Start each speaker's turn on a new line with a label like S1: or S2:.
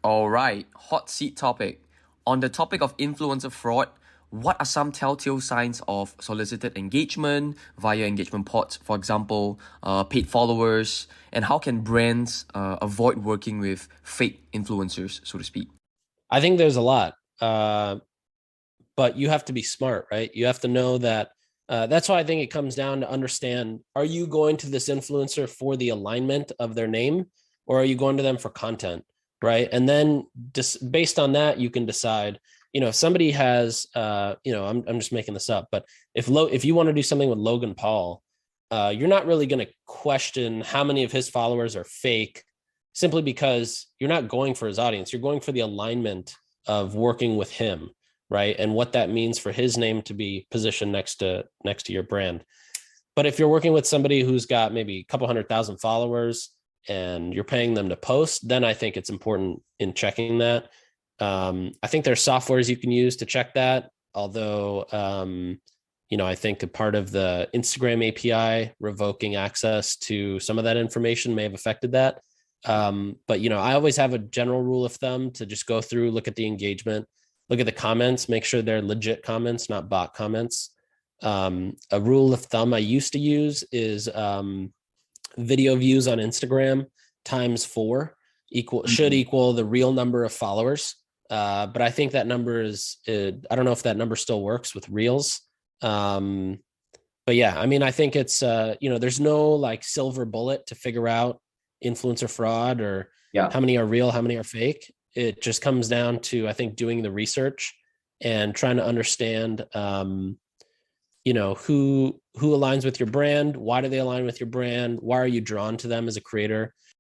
S1: All right, hot seat topic. On the topic of influencer fraud, what are some telltale signs of solicited engagement via engagement pods, for example, paid followers, and how can brands avoid working with fake influencers, so to speak?
S2: I think there's a lot, but you have to be smart, right? You have to know that. That's why I think it comes down to understand: are you going to this influencer for the alignment of their name, or are you going to them for content, right? And then just based on that, you can decide. If somebody has, I'm just making this up, but if you want to do something with Logan Paul, you're not really going to question how many of his followers are fake, simply because you're not going for his audience. You're going for the alignment of working with him, right? And what that means for his name to be positioned next to your brand. But if you're working with somebody who's got maybe a couple 100,000 followers and you're paying them to post, then I think it's important in checking that. I think there's softwares you can use to check that. Although, I think a part of the Instagram API revoking access to some of that information may have affected that. But I always have a general rule of thumb to just go through, look at the engagement, look at the comments, make sure they're legit comments, not bot comments. A rule of thumb I used to use is video views on Instagram times 4 should equal the real number of followers. But I think that number I don't know if that number still works with Reels. But yeah, I mean, I think it's, there's no like silver bullet to figure out influencer fraud or
S1: Yeah.
S2: how many are real, how many are fake. It just comes down to, I think, doing the research and trying to understand, who aligns with your brand. Why do they align with your brand? Why are you drawn to them as a creator?